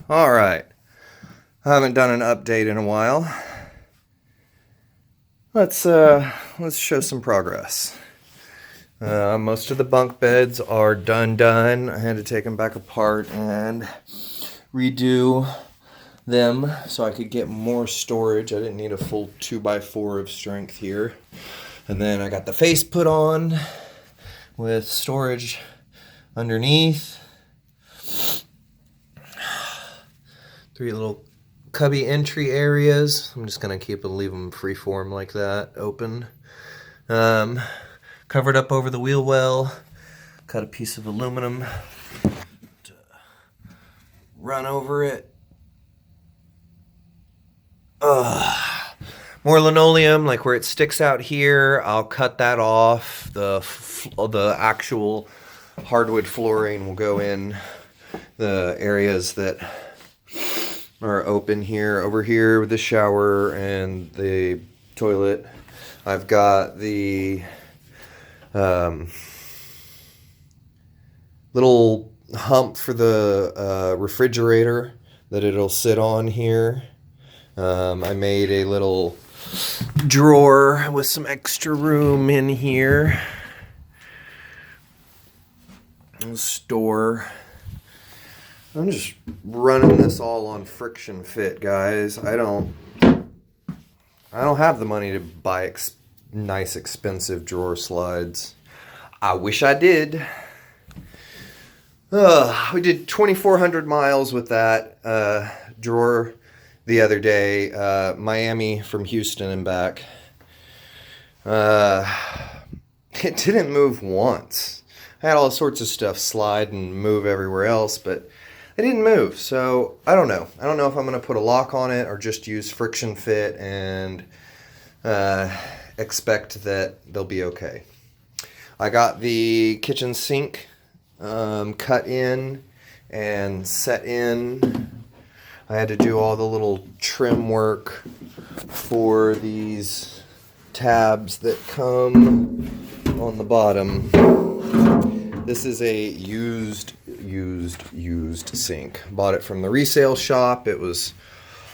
All right. I haven't done an update in a while. Let's show some progress. Most of the bunk beds are done. I had to take them back apart and redo them so I could get more storage. I didn't need a full 2x4 of strength here. And then I got the face put on with storage underneath. 3 little cubby entry areas. I'm just gonna leave them freeform like that, open. Covered up over the wheel well. Cut a piece of aluminum to run over it. More linoleum, like where it sticks out here, I'll cut that off. The actual hardwood flooring will go in the areas that are open here. Over here with the shower and the toilet, I've got the little hump for the refrigerator that it'll sit on here. I made a little drawer with some extra room in here. Store. I'm just running this all on friction fit, guys. I don't have the money to buy nice expensive drawer slides. I wish I did. We did 2,400 miles with that drawer the other day. Miami from Houston and back. It didn't move once. I had all sorts of stuff slide and move everywhere else, but it didn't move. So I don't know. I don't know if I'm going to put a lock on it or just use friction fit and expect that they'll be okay. I got the kitchen sink cut in and set in. I had to do all the little trim work for these tabs that come on the bottom. This is a used sink. Bought it from the resale shop. It was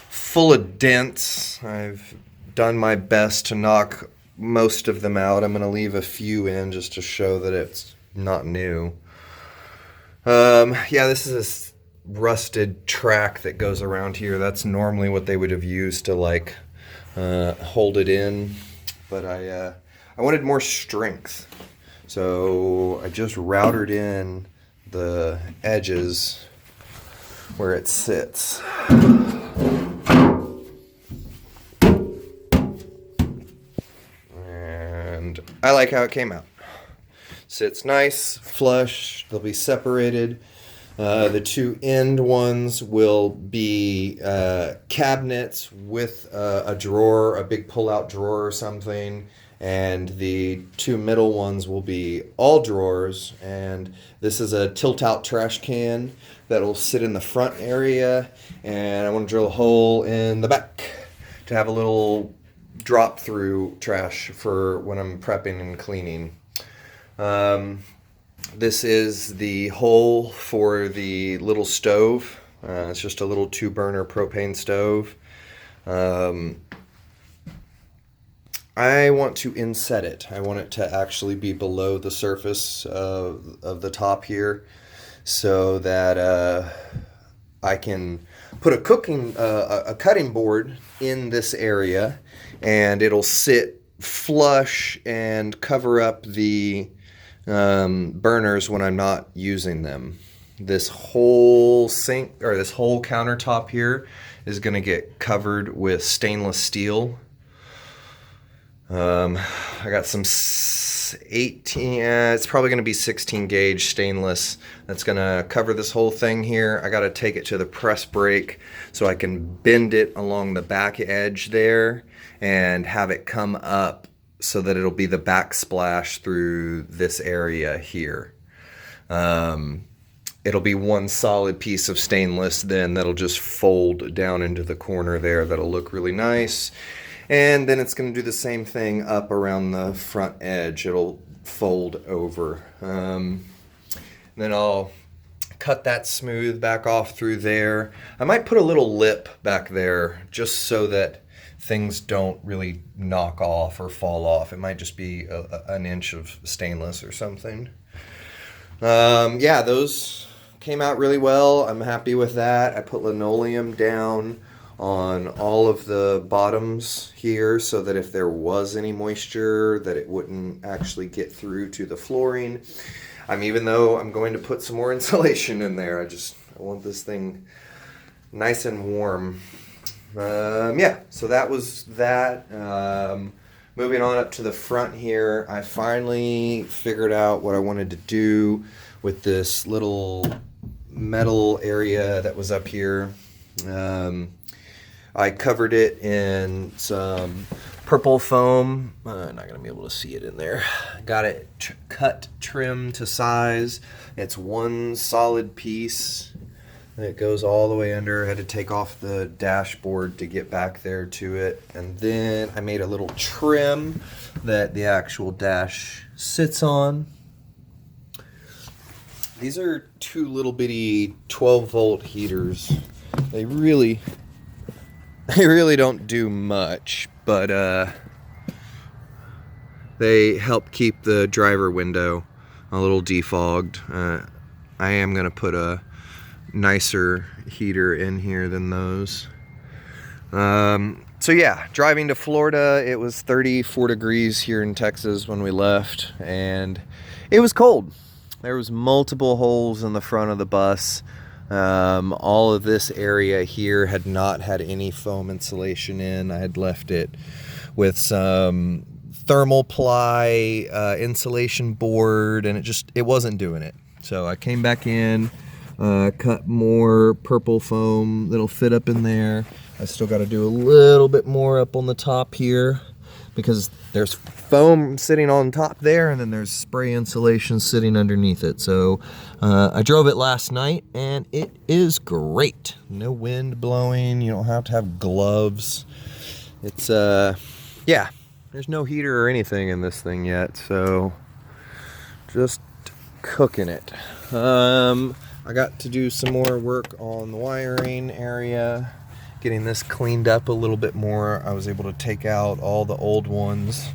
full of dents. I've done my best to knock most of them out. I'm going to leave a few in just to show that it's not new. This is a rusted track that goes around here. That's normally what they would have used to hold it in, but I wanted more strength. So I just routed in the edges where it sits. And I like how it came out. Sits nice, flush, they'll be separated. The 2 end ones will be cabinets with a drawer, a big pull-out drawer or something. And the 2 middle ones will be all drawers. And this is a tilt-out trash can that'll sit in the front area. And I want to drill a hole in the back to have a little drop-through trash for when I'm prepping and cleaning. This is the hole for the little stove. It's just a little 2-burner propane stove. I want to inset it. I want it to actually be below the surface of the top here so that I can put a cutting board in this area and it'll sit flush and cover up the burners when I'm not using them. This whole sink or this whole countertop here is going to get covered with stainless steel. I got some 18, it's probably going to be 16 gauge stainless that's going to cover this whole thing here. I got to take it to the press brake so I can bend it along the back edge there and have it come up so that it'll be the backsplash through this area here. It'll be one solid piece of stainless then that'll just fold down into the corner there. That'll look really nice. And then it's going to do the same thing up around the front edge. It'll fold over. Then I'll cut that smooth back off through there. I might put a little lip back there just so that things don't really knock off or fall off. It might just be an inch of stainless or something. Yeah, those came out really well. I'm happy with that. I put linoleum down on all of the bottoms here so that if there was any moisture that it wouldn't actually get through to the flooring. Even though I'm going to put some more insulation in there, I want this thing nice and warm. Yeah, so that was that. Moving on up to the front here, I finally figured out what I wanted to do with this little metal area that was up here. I covered it in some purple foam. Not going to be able to see it in there. Got it cut, trimmed to size. It's one solid piece. It goes all the way under. I had to take off the dashboard to get back there to it. And then I made a little trim that the actual dash sits on. These are two little bitty 12-volt heaters. They really don't do much, but they help keep the driver window a little defogged. I am going to put a nicer heater in here than those. So yeah, driving to Florida, it was 34 degrees here in Texas when we left, and it was cold. There was multiple holes in the front of the bus. All of this area here had not had any foam insulation in. I had left it with some thermal ply insulation board, and it wasn't doing it. So I came back in, cut more purple foam that'll fit up in there. I still got to do a little bit more up on the top here because there's foam sitting on top there, and then there's spray insulation sitting underneath it. So I drove it last night, and it is great. No wind blowing. You don't have to have gloves. It's yeah, there's no heater or anything in this thing yet, so just cooking it. I got to do some more work on the wiring area, getting this cleaned up a little bit more. I was able to take out all the old ones.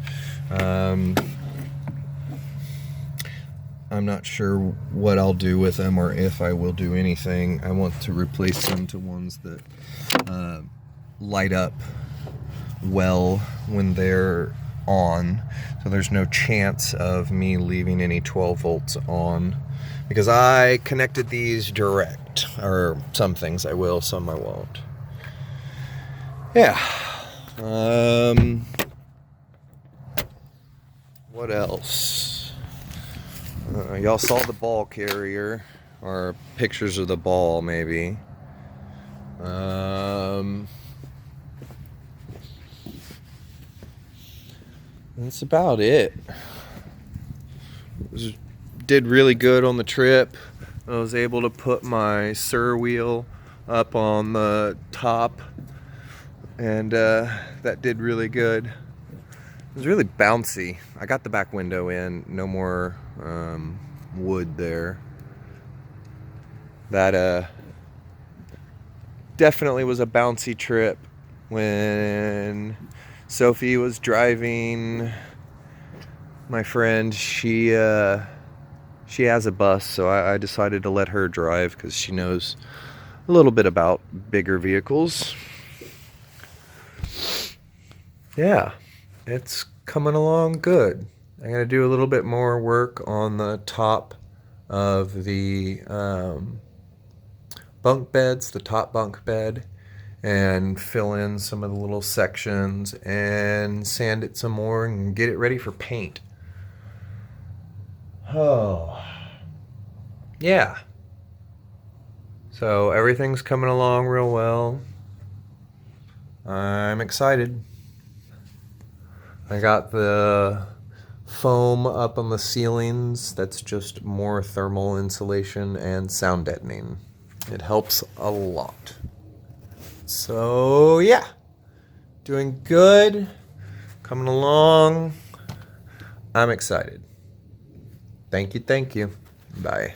I'm not sure what I'll do with them or if I will do anything. I want to replace them to ones that light up well when they're on, so there's no chance of me leaving any 12 volts on, because I connected these direct, or some things I will, some I won't. Yeah. What else? Y'all saw the ball carrier, or pictures of the ball maybe. That's about it. Did really good on the trip. I was able to put my Sur wheel up on the top, and that did really good. It was really bouncy. I got the back window in, no more wood there. That definitely was a bouncy trip. When Sophie was driving, my friend, she has a bus, so I decided to let her drive because she knows a little bit about bigger vehicles. Yeah, it's coming along good. I'm going to do a little bit more work on the top of the bunk beds, the top bunk bed, and fill in some of the little sections and sand it some more and get it ready for paint. Oh, yeah. So everything's coming along real well. I'm excited. I got the foam up on the ceilings. That's just more thermal insulation and sound deadening. It helps a lot. So yeah, doing good, coming along. I'm excited. Thank you. Bye.